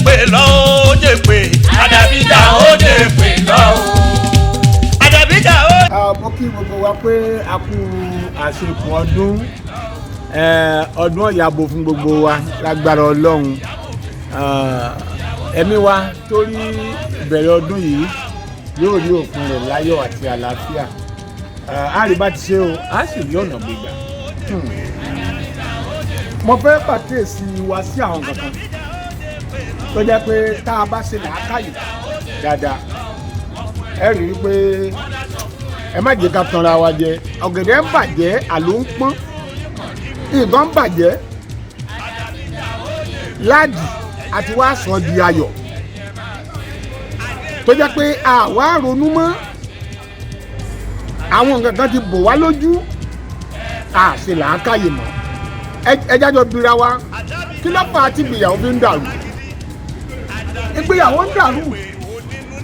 pè lọ ó dé pè àdàbíjà ó dé pè lọ àdàbíjà ó. mo kí gbogbo wa pé a kú àsìkò ọdún ọ̀yàbò fún gbogbo wa lágbára Ọlọ́run ẹ̀mí wa torí ìbẹ̀rẹ̀ ọdún yìí yóò rí òpin rẹ̀ láyọ̀ àti àlàáfíà àríbá ti ṣe o a sì rí ọ̀nà gbígbà. mo fẹ́ pàkíyèsí wa sí àwọn kankan tó jẹ́ pé tá a bá ṣe làákàyè dáadáa ẹ rí i pé ẹ má jẹ́ ká tanra wa jẹ ọ̀gẹ̀dẹ̀ ń bàjẹ́ àló ń pọ́n nǹkan ń bàjẹ́ láàdì àti wá sọ di ayọ̀ tó jẹ́ pé àwa ronú mọ́ àwọn nǹkan kan ti bò wá lójú àṣẹ làákàyè mọ́ ẹ jájọ bira wa kí ló fà á tí ìgbéyàwó fi ń dàrú ìgbéyàwó ń dàrú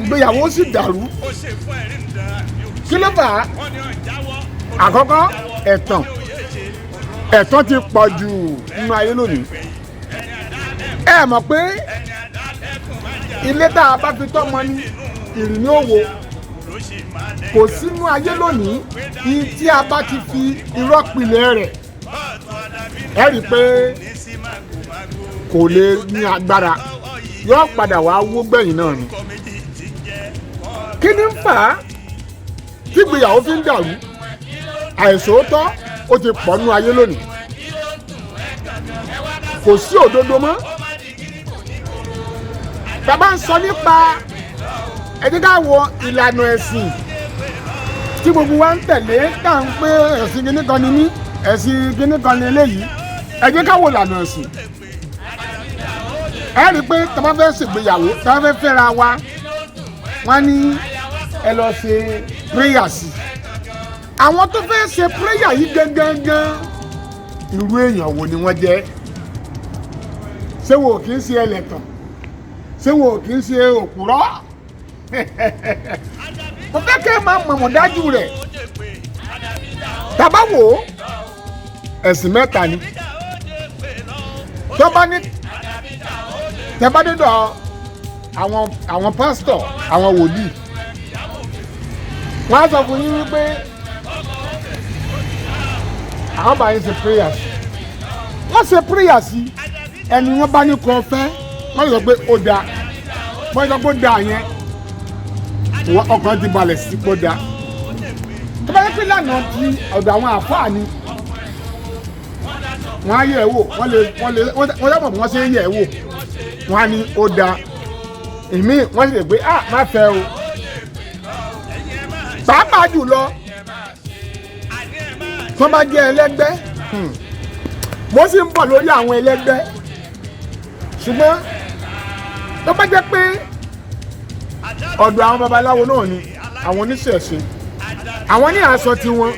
ìgbéyàwó sì dàrú kí ló fà á àkọ́kọ́ ẹ̀tàn ti pọ̀ jù nínú ayé lónìí ẹ mọ̀ pé ilé tá a bá fi tọ́mọ ní ìrìn òwò kò sínú ayé lónìí tí a bá ti fi irọ́ pilẹ̀ rẹ̀ ẹ rí i pé kò lè ní agbára yóò padà wá wó gbẹ̀yìn náà ni kí ni ń fà á tí ìgbéyàwó fi ń dàrú àìsòótọ́ ó ti pọ̀ nínú ayé lónìí kò sí òdodo mọ́ bàbá ń sọ nípa ẹni ká wo ìlànà ẹ̀sìn tí gbogbo wa ń tẹ̀lé tá à ń pé ẹ̀sìn kìíní kan ni mí ẹ̀sìn kìíní kan ni eléyìí ẹ jẹ́ ká wo ìlànà ẹ̀sìn ẹ rí i pé tá bá fẹ́ ṣègbéyàwó tá bá fẹ́ fẹ́ra wa wọ́n ní ẹ lọ ṣe prayer sí àwọn tó fẹ́ ṣe prayer yìí gangan irú èèyàn wo ni wọ́n jẹ́ ṣé wo kì í ṣe ẹlẹ́tàn ṣé wo kì í ṣe òpùrọ́ mo fẹ́ kẹ́ ẹ máa mọ̀mọ́ dájú rẹ̀ tàbá wò ó ẹ̀sìn mẹ́ta ni tó bá ní tẹ́bá dédọ̀ àwọn pásítọ̀ àwọn wòlíì wọ́n á sọ fún yín wípé àwọn bá yín ṣe prayer sí wọ́n ṣe prayer sí ẹni wọ́n bá ní kọ́ fẹ́ wọ́n sọ pé ó dáa wọ́n sọ pé ó dáa yẹn ọkàn ti balẹ̀ sí pé ó dáa tó bá yẹ pé lánàá ti ọ̀dọ̀ àwọn àfáà ni wọ́n á yẹ̀ ẹ́ wò wọ́n dábọ̀ bí wọ́n ṣe ń yẹ̀ ẹ́ wò wọ́n á ní ó dáa ìmí wọ́n sì lè gbé má fẹ́ o pàápàá jùlọ tí wọ́n bá jẹ́ ẹlẹ́gbẹ́ mo sì ń bọ̀ lórí àwọn ẹlẹ́gbẹ́ ṣùgbọ́n tó bá jẹ́ pé ọ̀dọ̀ àwọn babaláwo náà ni àwọn oníṣẹ̀ṣe àwọn ní aṣọ tiwọn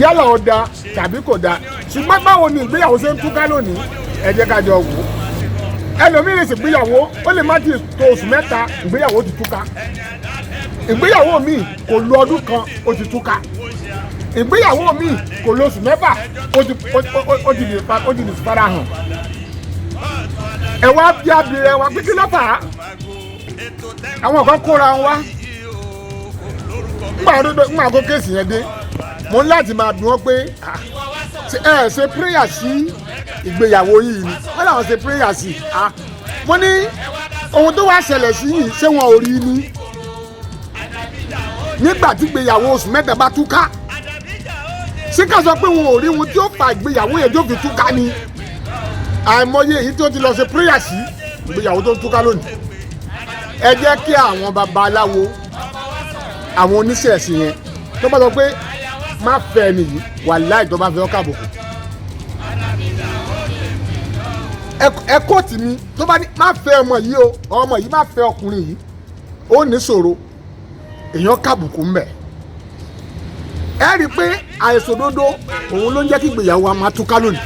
yálà ó dáa tàbí kò dáa ṣùgbọ́n báwo ni ìgbéyàwó ṣe ń túká lónìí ẹ jẹ́ ká jọ wò ó ẹlòmíràn sì gbéyàwó ó lè má ti tó oṣù mẹ́ta ìgbéyàwó ti túká ìgbéyàwó míì kò lo ọdún kan ó ti túká ìgbéyàwó míì kò lo oṣù mẹ́fà ó ti di fara hàn ẹ wá bí abirẹ wa pé kí ló fà á àwọn kan kóra wá nígbà tó kéèsì yẹn dé mo ní láti máa bí wọn pé ẹ ṣe prayer sí ìgbéyàwó yìí ni wọ́n làwọn ṣe prayer sí mo ní ohun tó wá ṣẹlẹ̀ sí yìí ṣé wọn ò rí ni nígbà tí ìgbéyàwó oṣù mẹ́ta bá túká ṣé ká sọ pé wọn ò rí ohun tí ó fa ìgbéyàwó yẹn tó fi túká ni àìmọye èyí tó ti lọ ṣe prayer sí ìgbéyàwó tó ń túká lónìí ẹ jẹ́ kí àwọn babaláwo àwọn oníṣẹ̀ṣe yẹn tó bá sọ pé má fẹ́ nìyí wàláhì tó bá fẹ́ ọ́ káàbùkù ẹ kóòtù mi tó bá ní má fẹ́ ọmọ yìí o ọmọ yìí má fẹ́ ọkùnrin yìí ó ní ṣòro èèyàn káàbùkù ńbẹ ẹ rí i pé àìṣòdodo òun ló ń jẹ́ kí ìgbéyàwó wa máa túká lónìí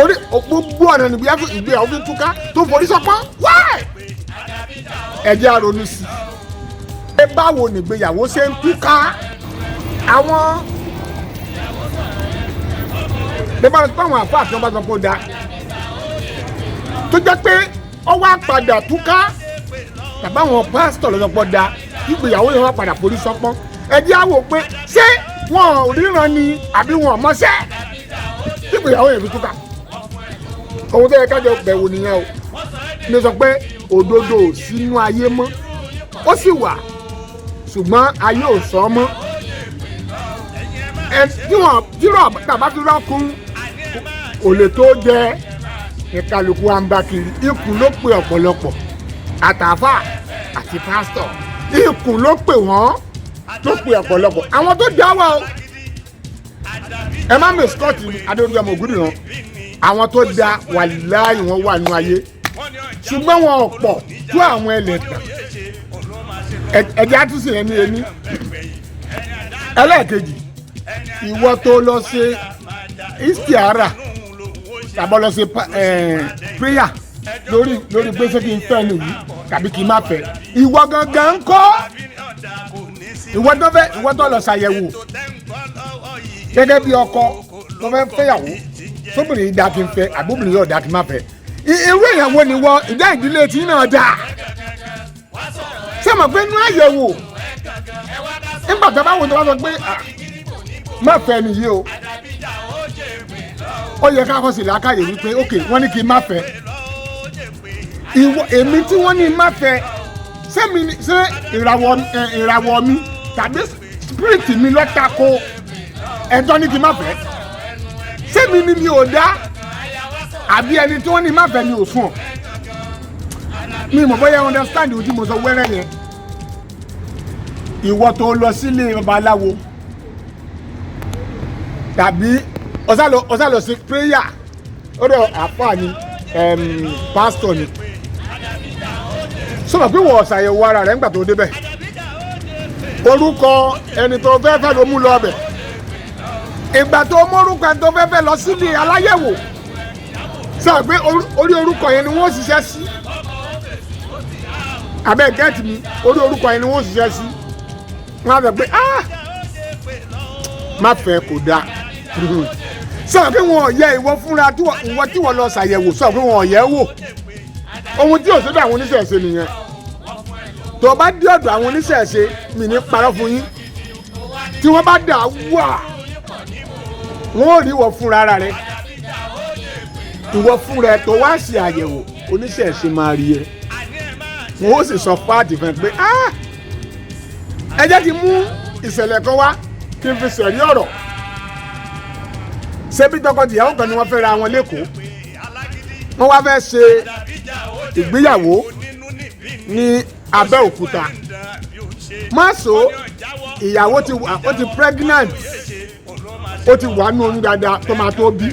orí gbogbo ọ̀nà ìgbéyàwó fi túká tó forí sọpọ́n wáì ẹ jẹ́ á ronú sí i pé báwo ni ìgbéyàwó ṣe ń túká àwọn bí báwọn àfọ àti wọn bá sọ pé ó dáa tó jẹ́ pé ó wá padà túká tàbí àwọn pásítọ̀ lọ́sọ̀pọ̀ da ìgbéyàwó yẹn wá padà forí sọpọ́n ẹ jẹ́ á wò pé ṣé wọn ò ríran ni àbí wọn ò mọṣẹ́ ìgbéyàwó yẹn fi túká ohun tó yẹ ká jọ bẹ̀wò nìyẹn o ní sọ pé òdodo ò sínú ayé mọ́ ó sì wà ṣùgbọ́n ayé ò sọ mọ́ ẹ tí wọn tàbá fi rọ́ọ̀kùn kò lè tó jẹ ìkàlùkù àǹbákiri ikùn ló pe ọ̀pọ̀lọpọ̀ àtàfà àti pásítọ̀ ikùn ló pè wọ́n ló pe ọ̀pọ̀lọpọ̀ àwọn tó jáwọ́ o ẹ má mẹ scott adéolúwa mọ̀gúdì náà àwọn tó da wàláhì wọn wà nínú ayé ṣùgbọ́n wọn ò pọ̀ tó àwọn ẹlẹ́tàn ẹ̀jẹ̀ àtúnṣe ẹni ẹni ẹlẹ́ẹ̀kejì ìwọ tó lọ ṣe istiara tàbí lọ ṣe prayer lórí pé ṣé kí n fẹ́ nìyí tàbí kí n má fẹ́ ìwọ gangan ń kọ́ ìwọ tó lọ ṣàyẹ̀wò gẹ́gẹ́ bí ọkọ tó fẹ́ fẹ́yàwó tóbìnrin yìí dá kí n fẹ́ àbóbìnrin yóò dá kí n má fẹ́ irú ìyàwó ni wọ ìdá ìdílé tí náà dà ṣé mo pé inú àyẹ̀wò nígbà tó bá wò tó bá sọ pé má fẹ́ nìyí o ó yẹ ká kọ́ sí làákàyè wípé ok wọ́n ní kí n má fẹ́ èmi tí wọ́n ní má fẹ́ ṣé ìràwọ̀ mi tàbí spirit mi lọ́tàkó ẹjọ́ ní kí n má fẹ́ ṣé mi ni mi ò dá àbí ẹni tí wọ́n ní má fẹ́ mi ò sùn mi mọ̀ bóyá understand ojú mo sọ wẹ́rẹ́ yẹn ìwọ tó lọ sílé babaláwo tàbí ọ̀sálọ̀ sí prayer ọ̀dọ̀ àfáà ni pastor ni sọ̀rọ̀ pé wọ́n ṣàyẹ̀wò ara rẹ̀ ńgbà tó débẹ̀ orúkọ ẹni tó fẹ́ ló mú lọ ọbẹ̀ ìgbà tó mórúkọ ẹni tó fẹ́ lọ sílé aláyẹ̀wò sọ̀rọ̀ pé orí orúkọ yẹn ni wọ́n ṣiṣẹ́ sí abẹ́ gẹ́ẹ̀tì mi orí orúkọ yẹn ni wọ́n ṣiṣẹ́ sí wọ́n á sọ pé má fẹ́ kò dáa sọ̀rọ̀ pé wọn ò yẹ ìwọ fúnra ìwọ tí wọ́n lọ ṣàyẹ̀wò sọ̀rọ̀ pé wọn ò yẹ wò ohun tí òṣèlú àwọn oníṣẹ̀ṣe nìyẹn tó bá dé ọ̀dọ̀ àwọn oníṣẹ̀ṣe mi ní parọ́ fún yín tí wọ́n bá dà wà wọ́n ò rí ìwọ fúnra ara rẹ ìwọ fúnra ẹ tó wá ṣe àyẹ̀wò oníṣẹ̀ṣe máa rí ẹ wọ́n ó sì sọ fáàtì fún ẹ pé ẹ jẹ́ kí n mú ìṣẹ̀lẹ̀ kan wá kí n fi ṣẹ̀rí ọ̀rọ̀ ṣebí tọkọtìyàwó kan ni wọ́n fẹ́ ra wọn lẹ́kọ̀ọ́ wọ́n wá fẹ́ ṣe ìgbéyàwó ní Abẹ́òkúta mọ́sọ̀ ìyàwó ti pregnant ó ti wà nù oyún dáadáa tó máa tó bí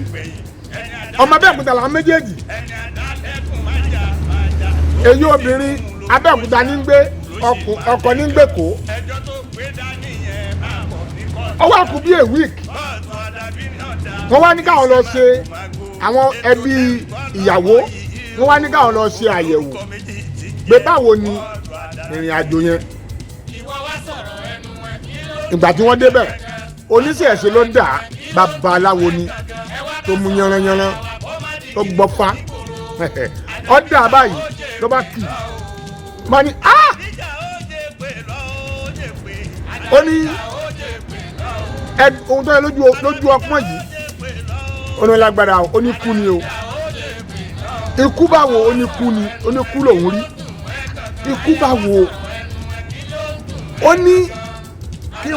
ọmọ Abẹ́òkúta làwọn méjèèjì èyí obìnrin Abẹ́òkúta ní gbé ọkọ ní gbé kó ó wá kú bí a week wọ́n wá ní káwọn lọ ṣe àwọn ẹbí ìyàwó wọ́n wá ní káwọn lọ ṣe àyẹ̀wò pé báwo ni ìrìn àjò yẹn ìgbà tí wọ́n débẹ̀ oníṣẹ̀ṣe ló dà babaláwo ni tó mú yanranyanran tó gbọ́fá ó dà báyìí tó bá kì má ní ó ní ohun tó yẹ lójú ọpọ́n yìí ó ní lágbára ó ní kú ni o ikú báwo ó ní kú ni ó ní kú lòún rí ikú báwo ó ní kí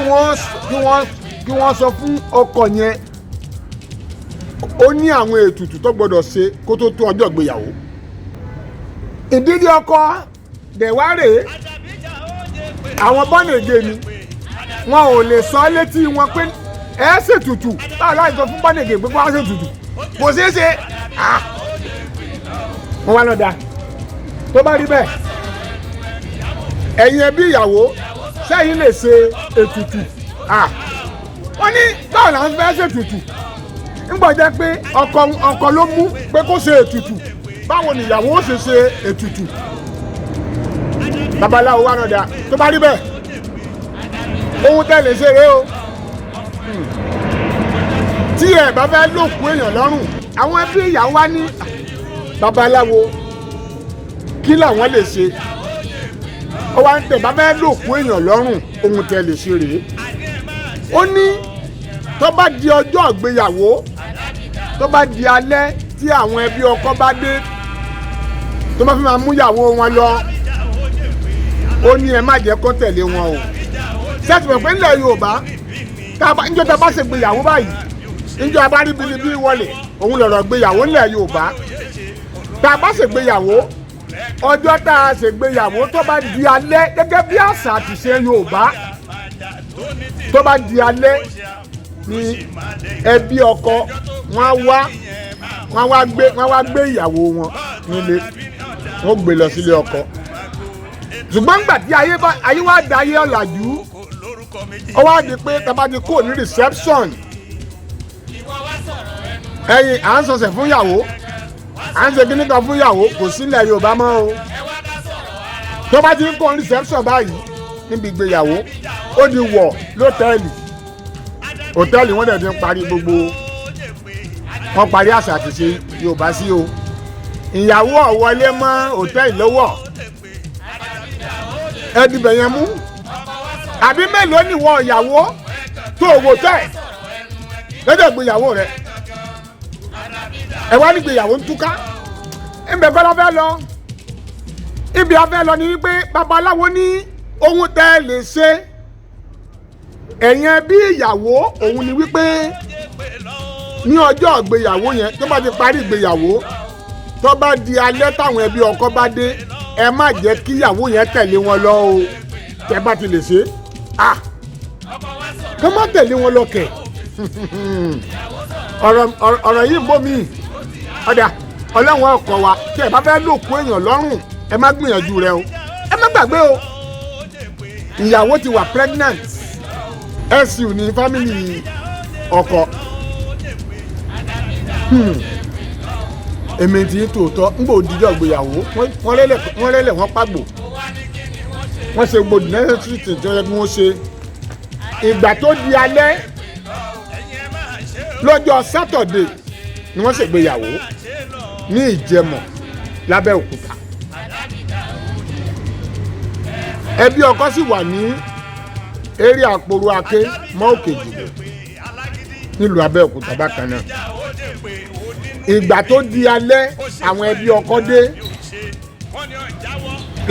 wọ́n sọ fún ọkọ yẹn ó ní àwọn ètùtù tó gbọdọ̀ ṣe kó tó tó ọjọ́ ìgbéyàwó ìdílé ọkọ dẹ̀wárè àwọn bọ́nẹ̀gẹ̀ ni wọn ò lè sọ létí wọn pé ẹ ṣètùtù báwo láì sọ fún bọ́nẹ̀gẹ̀ pé wọ́n á ṣètùtù kò ṣeé ṣe wọ́n wá lọ́dà tó bá rí bẹ́ẹ̀ ẹ̀yin ẹbí ìyàwó sẹ́yìn lè ṣe ètùtù wọ́n ní báwo làwọn fẹ́ ṣètùtù ńgbọ́ jẹ́ pé ọkọ ló mú pé kó ṣe ètùtù báwo ni ìyàwó ó ṣe ṣe ètùtù babaláwo wá lọ́dà tó bá rí bẹ́ẹ̀ ohun tẹ́ lè ṣe rèé o tí ẹ bá fẹ́ lòkú èèyàn lọ́rùn àwọn ẹbí ìyàwó wá ní babaláwo kí làwọn lè ṣe ó wá ń tẹ̀ bá fẹ́ lòkú èèyàn lọ́rùn ohun tẹ́ lè ṣe rèé ó ní tó bá di ọjọ́ ìgbéyàwó tó bá di alẹ́ tí àwọn ẹbí ọkọ bá dé tó bá fi máa mú ìyàwó wọn lọ ó ní ẹ má jẹ́ kó tẹ̀lé wọn o sẹ́ẹ̀tì pẹ̀pẹ́ ńlẹ̀ Yorùbá níjọ́ tá a bá ṣègbéyàwó báyìí níjọ́ a bá rí bíi wọlé òun lọ̀rọ̀ gbéyàwó ńlẹ̀ Yorùbá tá a bá ṣègbéyàwó ọjọ́ tá a ṣègbéyàwó tó bá di alẹ́ gẹ́gẹ́ bí àṣà àti ṣe Yorùbá tó bá di alẹ́ ní ẹbí ọkọ wọ́n wá gbé ìyàwó wọn nílé wọ́n gbé lọ sílé ọkọ ṣùgbọ́n nígbà tí ayé wá da ayé ọ̀làjú ó wá di pé tá bá ti kó ní reception ẹ̀yin à ń sọsẹ̀ fún ìyàwó à ń ṣe kíní kan fún ìyàwó kò sílẹ̀ Yorùbá mọ́ o tó bá ti ń kó ní reception báyìí níbi ìgbéyàwó ó di wọ̀ lọ́tẹ́ẹ̀lì hòtẹ́ẹ̀lì wọ́n dẹ̀ ti ń parí gbogbo wọ́n parí àṣà àti ṣe Yorùbá sí o ìyàwó ọ̀wọ́lé mọ́ hòtẹ́ẹ̀lì lọ́wọ́ ẹ dìbẹ̀ yẹn mú àbí mélòó nìwọ ìyàwó tó owó tẹ̀ lọ́jọ́ ìgbéyàwó rẹ̀ ẹ wá ní ìgbéyàwó ń túká ìbẹ̀ kọ́ la fẹ́ lọ ibi a fẹ́ lọ ni wípé babaláwo ní ohun tẹ́ lè ṣe ẹ̀yin ẹbí ìyàwó òun ni wípé ní ọjọ́ ìgbéyàwó yẹn tó bá ti parí ìgbéyàwó tó bá di alẹ́ táwọn ẹbí ọkọ bá dé ẹ má jẹ́ kí ìyàwó yẹn tẹ̀lé wọn lọ o tẹ́ bá ti lè ṣe kó má tẹ̀lé wọn lọ kẹ̀ ọ̀rọ̀ yìí ń bọ́ mi ọ̀dà ọlọ́run ọkọ̀ wa tí ẹ bá fẹ́ lòkú èèyàn lọ́rùn ẹ má gbìyànjú rẹ o ẹ má gbàgbé o ìyàwó ti wà pregnant SU ní fámìlì ọkọ èmi ti ń tòótọ́ ń bò díjọ́ ìgbéyàwó wọ́n rẹ́lẹ̀ wọ́n pàgbò wọ́n ṣe gbòdì necessary thing tó yẹ kí wọ́n ṣe ìgbà tó di alẹ́ lọ́jọ́ Saturday ni wọ́n ṣègbéyàwó ní Ìjẹ̀mọ̀ l'Abẹ́òkúta ẹbí ọkọ sì wà ní eré àpòrò ake mọ́ òkè jùlọ nílùú Abẹ́òkúta bákan náà ìgbà tó di alẹ́ àwọn ẹbí ọkọ dé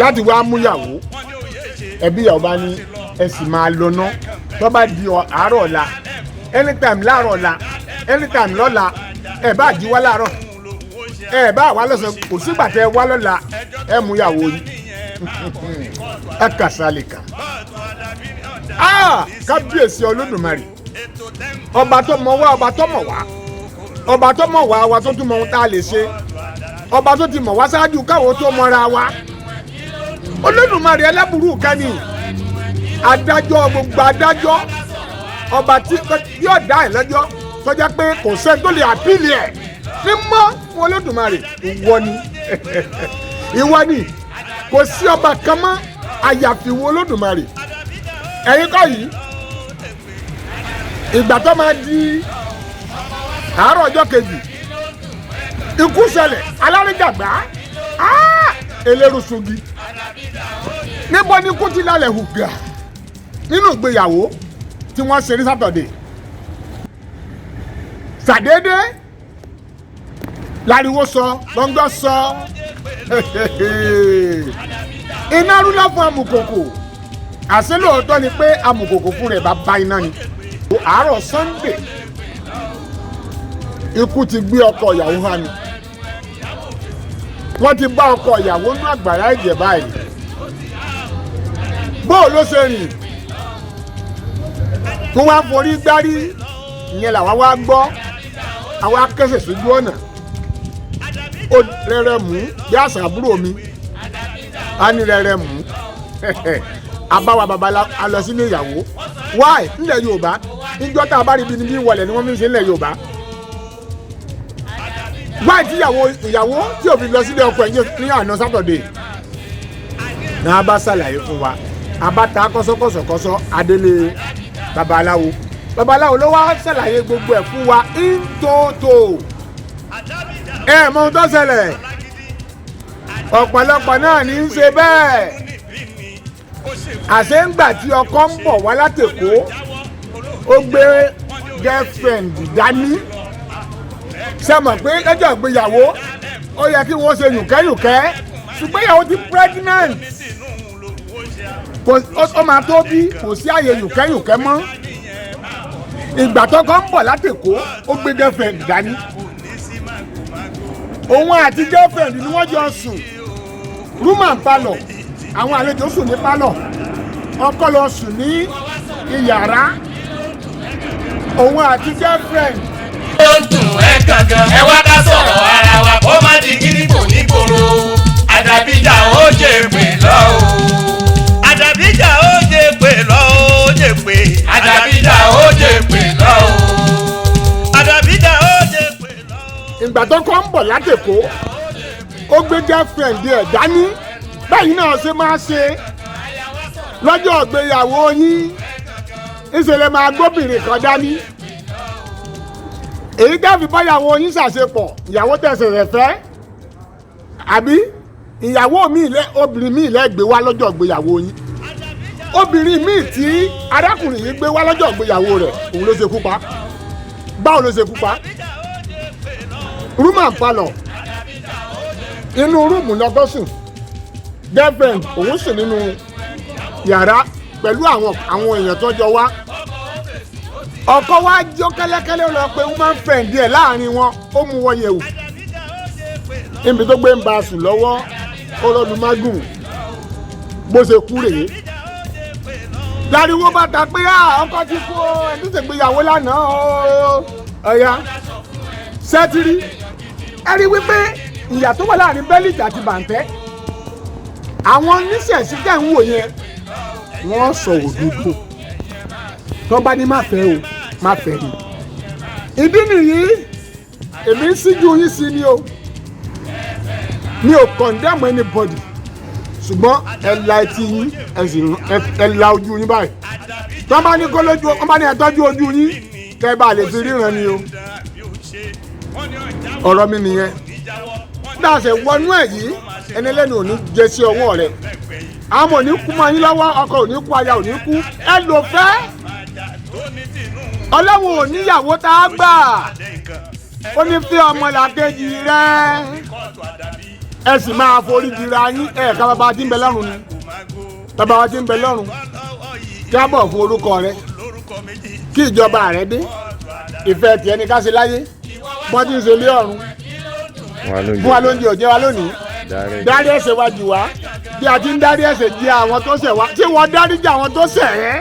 láti wá múyàwó ẹbí ìyàwó bá ní ẹ sì máa lọ ná tó bá di àárọ̀ ọ̀la anytime láàárọ̀ ọ̀la anytime lọ́la ẹ bá jí wá láàárọ̀ ẹ bá wá lọ́sàn kò sígbà tẹ wá lọ́la ẹ múyàwó yìí ẹ kàṣàlìkà kábíyèsí Olódùmarè ọba tó mọ̀ wá ọba tó mọ̀ wá ọba tó mọ̀ wá wa tó tún mọ̀ ohun tá a lè ṣe ọba tó ti mọ̀ wá ṣáájú káwọn tó mọ̀ra wa Olódùmarè ẹlẹ́bùrú kẹ́ni adájọ́ gbogbo adájọ́ ọba tí yóò dá ẹ̀ lẹ́jọ́ tó jẹ́ pé kò sẹ́ni tó lè àpíìlì ẹ̀ ní mọ́ fún Olódùmarè ìwọ ni ìwọ ni kò sí ọba kan mọ́ àyàfi ìwọ Olódùmarè ẹ̀yin kọ́ yìí ìgbà tó máa di àárọ̀ ọjọ́ kejì ikú ṣẹlẹ̀ alárìjàgbá elérusugi níbo ni ikú ti lálẹ́ hùgà nínú ìgbéyàwó tí wọ́n ṣe ní Saturday ṣàdédé láriwo sọ gbọ́ngbọ́n sọ iná rúlọ́ fún amùkòkò àṣẹ lóòótọ́ ni pé amùkòkò fún rẹ̀ bá bá iná ni àárọ̀ Sunday ikú ti gbé ọkọ ìyàwó hàn ni wọ́n ti bá ọkọ ìyàwó ní àgbàrá ẹ̀jẹ̀ báyìí bóò ló ṣe rìn tó wá forí gbárí ìyẹn làwọn wá gbọ́ àwọn akẹ́sẹ̀ sójú ọ̀nà ó rẹ̀rẹ̀ mú bí àṣà àbúrò mi á ní rẹ̀rẹ̀ mú àbáwá babalá alọ sínú ìyàwó wáì nílẹ̀ Yorùbá níjọ́ tá a bá rí ibi níbí wọlé ni wọ́n fi ń ṣe nílẹ̀ Yorùbá wáì tí ìyàwó tí òfin lọ sílé ọkọ ẹ̀ ní àná Saturday náà bá ṣàlàyé fún wa abáta kọ́sọ́kọ́sọ́kọ́sọ́ adélé babaláwo ló wá ṣàlàyé gbogbo ẹ̀ fún wa ntótó ẹ mọ ohun tó ṣẹlẹ̀ ọ̀pọ̀lọpọ̀ náà ní í ṣe bẹ́ẹ̀ àṣẹ ńgbà tí ọkọ ń bọ̀ wá látẹ̀kọ́ ó gbé girlfriend dání ṣe mọ̀ pé lọ́jọ́ ìgbéyàwó ó yẹ kí wọ́n ṣe yùnkẹ́yùnkẹ́ ṣùgbọ́n ìyàwó ti pregnant ó máa tó bí kò sí àyè yùnkẹ́yùnkẹ́ mọ́ ìgbà tọkọ ń bọ̀ látẹ̀kọ́ ó gbé girlfriend dání òun àti girlfriend ni wọ́n jọ sùn room and parlour àwọn àlejò sùn ní parlour ọkọ lọ sùn ní iyàrá òun àti girlfriend. ó dùn ẹ́ gangan ẹ wá ká sọ̀rọ̀ ara wa kó má di gírí kò ní gbòòrò àdàbíjà ó jẹ pé lọ o àdàbíjà ó jẹ pé lọ ó jẹ pé àdàbíjà ó jẹ pé lọ o àdàbíjà ó jẹ pé lọ. ìgbà tó kọ́ ń bọ̀ látẹ̀kọ́ ó gbé girlfriend ẹ̀ dání báyìí náà ṣe máa ṣe lọ́jọ́ ìgbéyàwó yín ìṣẹ̀lẹ̀ máa gbóbìnrin kan dání èyí tẹ́fì báyàwó yín ṣàṣepọ̀ ìyàwó tẹ̀sẹ̀ rẹ̀ fẹ́ àbí ìyàwó obìnrin míì lẹ́gbẹ̀ẹ́ wá lọ́jọ́ ìgbéyàwó yín obìnrin míì tí arákùnrin yìí gbé wá lọ́jọ́ ìgbéyàwó rẹ̀ òun ló ṣe kú pa báwo ló ṣe kú pa room and parlour inú rúùmù lọ́gọ́sùn girlfriend òun sì nínú yàrá pẹ̀lú àwọn èèyàn tó jọ wá ọkọ wa jó kẹ́lẹ́kẹ́lẹ́ lọ pé woman friend ẹ̀ láàrin wọn ó mú wọn yẹ̀wò níbi tó gbé ń ba sùn lọ́wọ́ ó lọ́dún mágùn bó ṣe kú rèé láriwo bàtà pé ọkọ ti kú ẹni tó ṣègbéyàwó lánàá ọ̀ya sẹ́tìrì ẹ rí wípé ìyà tó wà láàrin bẹ́líìtì àti bàǹtẹ́ àwọn oníṣẹ̀ṣí tẹ̀ ń wò yẹn wọ́n sọ òdodo tó bá ní má fẹ́ o má fẹ́ ni ìdí nìyí èmi ń síjú yín sí ni o mi ò condemn anybody ṣùgbọ́n ẹ la etí yín ẹ la ojú yín báyìí tó bá ní kó lójú wọ́n bá ní ẹ tọ́jú ojú yín kẹ́ bá lè fi ríran ni o ọ̀rọ̀ mi nìyẹn dáṣẹ̀ wọnú ẹ̀ yìí ẹni lẹ́nu ò ní jẹ sí ọwọ́ rẹ̀ àwọn ò ní kú mọ́ yín lọ́wọ́ ọkọ ò ní kú aya ò ní kú ẹ lò fẹ́ ọlọ́run ò níyàwó tá a gbà ó ní fẹ́ ọmọlàkejì rẹ̀ ẹ sì máa forí jìra yín ẹ̀ka bàbá tí ń bẹ lọ́run ni bàbá wa tí ń bẹ lọ́run kí á bọ̀ fún orúkọ rẹ̀ kí ìjọba rẹ̀ dé ìfẹ́ tiẹ̀ ní ká ṣe láyé wọ́n ti ń ṣe lé ọ̀run fún wa lóúnjẹ òjẹ́ wa lónìí dárí ẹ̀ṣẹ̀ wa jù wá bí a ti ń dárí ẹ̀ṣẹ̀ jì àwọn tó ṣẹ̀ wá tí wọ́n dárí jì àwọn tó ṣẹ̀ ẹ́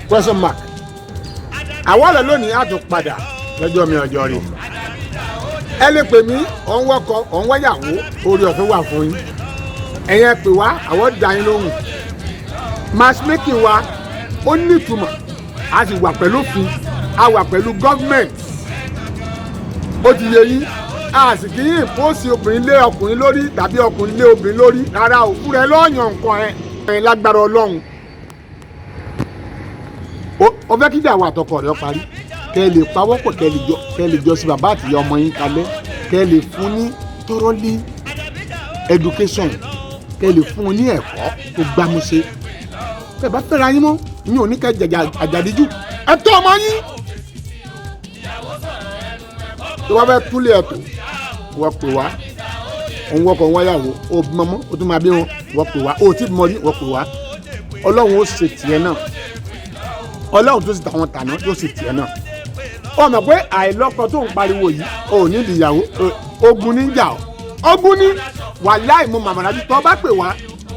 question mark àwọn ọ̀rẹ́ lónìí á tún padà lọ́jọ́ mi ọjọ́ rí ẹ lè pè mí ọ̀n wáyàwó orí ọ̀fẹ́ wà fún yín ẹ̀yẹn pè wá àwọn dá yín lóhùn matchmaking wa ó ní ìtumọ̀ a sì wà pẹ̀lú òfin a wà pẹ̀lú government ó ti yẹ yín a sì kì í ìpòsí obìnrin lé ọkùnrin lórí tàbí ọkùnrin lé obìnrin lórí rárá òkú rẹ lọ́ọ̀yàn nǹkan ẹ̀ lágbára ọlọ́run ó fẹ́ kí ìyàwó àtọkọ rẹ̀ parí kẹ́ ẹ lè pawọ́pọ̀ kẹ́ ẹ lè jọ sí bàbá àti ìyá ọmọ yín kalẹ̀ kẹ́ ẹ lè fún ní thoroughly education kẹ́ ẹ lè fún ní ẹ̀kọ́ tó gbámúṣe kẹ́ ẹ bá fẹ́ra yín mọ́ yín ò ní kẹ́ jẹ̀jà àjàdíjú ẹ tọ́ ọmọ yín tó bá fẹ́ túlẹ̀ ẹ̀tọ́ wọ́n pè wá òun wọkọ̀ wọn yàwó ó bí mọ́mọ́ ó tún máa bí wọn wọ́n pè wá ó tí mọ́ rí wọ́n pè wá ọlọ́run ó ṣe tiẹ̀ náà ọlọ́run tó sì tàwọn tàná tó sì tiẹ̀ náà ó mọ̀ pé àìlọ́kọ tó ń pariwo yìí ò ní ìyàwó ogun ní jà ogun ní wàláì mo màmá rájú tó bá pè wá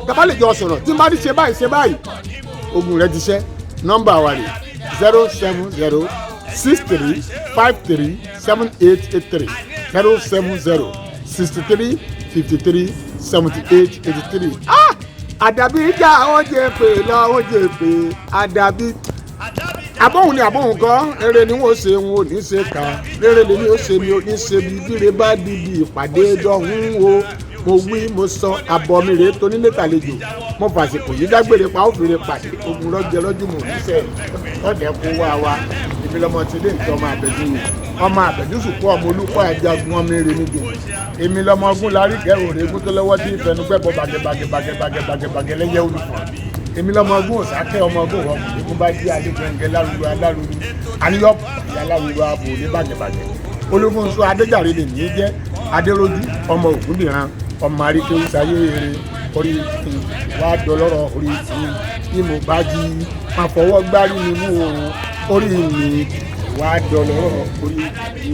tàbá lè jọ sọ̀rọ̀ tí n bá ní ṣe báyìí ogun rẹ ti ṣẹ́ nọ́mbà wa rè 070 63 53 7883 070 63 53 7883. àdàbí ìjà àwọn jẹ pé lọ́wọ́ jẹ pé àdàbí. àbọ̀hún ni àbọ̀hún kan rere ni wọ́n ṣe wọn ò ní ṣe kà rere ni ó ṣe mi ò ní ṣe bí bíre bá dìbì ìpàdé dọ̀hún o mo wí mo sọ àbọ̀ mi rèé tó nílé tàlejò mo fàṣìkò yìí dágbére pa ó fèrè pàdé ogun lọ́jẹ lọ́jú mò níṣẹ́ ọ̀dẹ̀ kó wá wa èmi lọ́mọ ti dé nǹkan ọmọ àbẹ̀dú yìí ọmọ àbẹ̀dú sùpọ̀ ọmọ olùkọ́ ajagun ọmọ eré níbi èmi lọ́mọ ogun larí kẹrù rèé kó tó lọ́wọ́ tí ìfẹnugbẹ́bọ̀ bàgẹ́bàgẹ́bàgẹ́bàgẹ́ lẹ́yẹ olùkọ́ èmi lọ́mọ ogun òsákẹ́ ọmọ ogun wọn kò ní bá jí adégbẹ̀ngẹ́ lárúgbó alárúgbó àníyọ́ ìyá lárúgbó abo ní bàgẹ́bàgẹ́ olófúnṣọ adéjàre lè ní jẹ́ adérójú ọmọ ògúndìran ọmọ àríkéwú sáyé eré orí ti wá dọlọ́rọ̀ orí ti ní mo bá jí máa fọwọ́ gbárí mi mú orí mi wá dọlọ́rọ̀ orí ti.